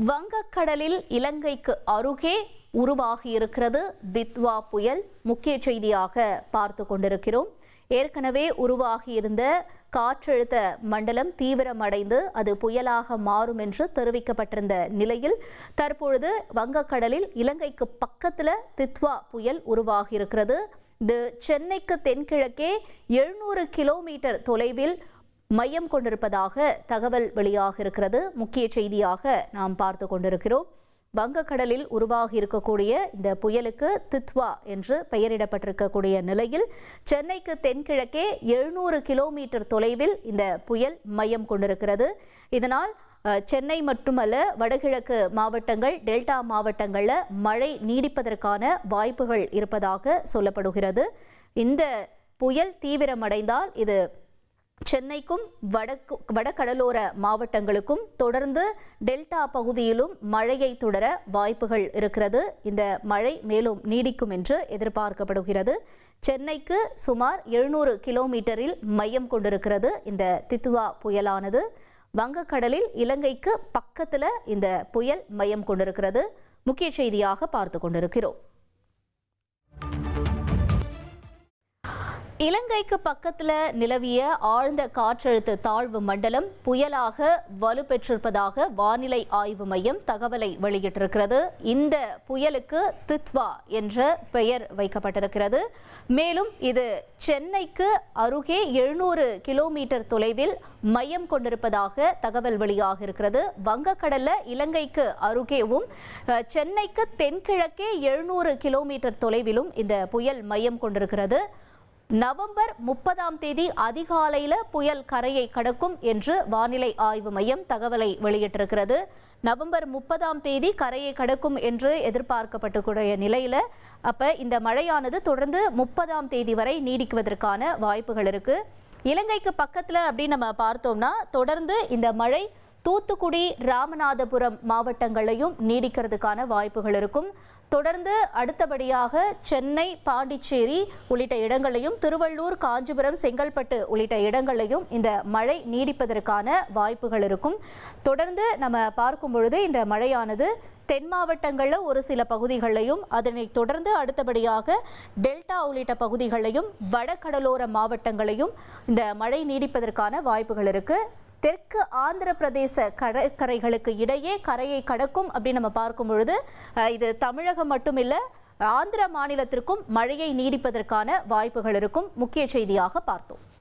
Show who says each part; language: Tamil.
Speaker 1: வங்கக்கடலில் இலங்கைக்கு அருகே உருவாகியிருக்கிறது தித்வா புயல். முக்கிய செய்தியாக பார்த்து கொண்டிருக்கிறோம். ஏற்கனவே உருவாகியிருந்த காற்றழுத்த மண்டலம் தீவிரமடைந்து அது புயலாக மாறும் என்று தெரிவிக்கப்பட்டிருந்த நிலையில் தற்பொழுது வங்கக்கடலில் இலங்கைக்கு பக்கத்தில் தித்வா புயல் உருவாகியிருக்கிறது. இது சென்னைக்கு தென்கிழக்கே 700 கிலோமீட்டர் தொலைவில் மையம் கொண்டிருப்பதாக தகவல் வெளியாக இருக்கிறது. முக்கிய செய்தியாக நாம் பார்த்து கொண்டிருக்கிறோம். வங்கக்கடலில் உருவாகி இருக்கக்கூடிய இந்த புயலுக்கு தித்வா என்று பெயரிடப்பட்டிருக்கக்கூடிய நிலையில் சென்னைக்கு தென்கிழக்கே 700 கிலோமீட்டர் தொலைவில் இந்த புயல் மையம் கொண்டிருக்கிறது. இதனால் சென்னை மட்டுமல்ல, வடகிழக்கு மாவட்டங்கள், டெல்டா மாவட்டங்களில் மழை நீடிப்பதற்கான வாய்ப்புகள் இருப்பதாக சொல்லப்படுகிறது. இந்த புயல் தீவிரமடைந்தால் இது சென்னைக்கும் வடகடலோர மாவட்டங்களுக்கும் தொடர்ந்து டெல்டா பகுதியிலும் மழையை தொடர வாய்ப்புகள் இருக்கிறது. இந்த மழை மேலும் நீடிக்கும் என்று எதிர்பார்க்கப்படுகிறது. சென்னைக்கு சுமார் 700 கிலோமீட்டரில் மையம் கொண்டிருக்கிறது இந்த தித்வா புயலானது. வங்கக்கடலில் இலங்கைக்கு பக்கத்தில் இந்த புயல் மையம் கொண்டிருக்கிறது. முக்கிய செய்தியாக பார்த்து கொண்டிருக்கிறோம். இலங்கைக்கு பக்கத்தில் நிலவிய ஆழ்ந்த காற்றழுத்த தாழ்வு மண்டலம் புயலாக வலுப்பெற்றிருப்பதாக வானிலை ஆய்வு மையம் தகவலை வெளியிட்டிருக்கிறது. இந்த புயலுக்கு தித்வா என்ற பெயர் வைக்கப்பட்டிருக்கிறது. மேலும் இது சென்னைக்கு அருகே 700 கிலோமீட்டர் தொலைவில் மையம் கொண்டிருப்பதாக தகவல் வெளியாக இருக்கிறது. வங்கக்கடல்ல இலங்கைக்கு அருகேவும் சென்னைக்கு தென்கிழக்கே 700 கிலோமீட்டர் தொலைவிலும் இந்த புயல் மையம் கொண்டிருக்கிறது. நவம்பர் 30ஆம் தேதி அதிகாலையில் புயல் கரையை கடக்கும் என்று வானிலை ஆய்வு மையம் தகவலை வெளியிட்டிருக்கிறது. நவம்பர் 30ஆம் தேதி கரையை கடக்கும் என்று எதிர்பார்க்கப்பட்டுக்கூடிய நிலையில் இந்த மழையானது தொடர்ந்து 30ஆம் தேதி வரை நீடிக்குவதற்கான வாய்ப்புகள் இருக்கு. இலங்கைக்கு பக்கத்தில் அப்படின்னு நம்ம பார்த்தோம்னா தொடர்ந்து இந்த மழை தூத்துக்குடி, ராமநாதபுரம் மாவட்டங்களையும் நீடிக்கிறதுக்கான வாய்ப்புகள் இருக்கும். தொடர்ந்து அடுத்தபடியாக சென்னை, பாண்டிச்சேரி உள்ளிட்ட இடங்களையும், திருவள்ளூர், காஞ்சிபுரம், செங்கல்பட்டு உள்ளிட்ட இடங்களையும் இந்த மழை நீடிப்பதற்கான வாய்ப்புகள் இருக்கும். தொடர்ந்து நம்ம பார்க்கும் பொழுது இந்த மழையானது தென் மாவட்டங்களில் ஒரு சில பகுதிகளையும், அதனைத் தொடர்ந்து அடுத்தபடியாக டெல்டா உள்ளிட்ட பகுதிகளையும், வடகடலோர மாவட்டங்களையும் இந்த மழை நீடிப்பதற்கான வாய்ப்புகள் இருக்கு. தெற்கு ஆந்திர பிரதேச கடற்கரைகளுக்கு இடையே கரையை கடக்கும் அப்படின்னு நம்ம பார்க்கும் பொழுது இது தமிழகம் மட்டுமில்லை, ஆந்திர மாநிலத்திற்கும் மழையை நீடிப்பதற்கான வாய்ப்புகள் இருக்கும். முக்கிய செய்தியாக பார்த்தோம்.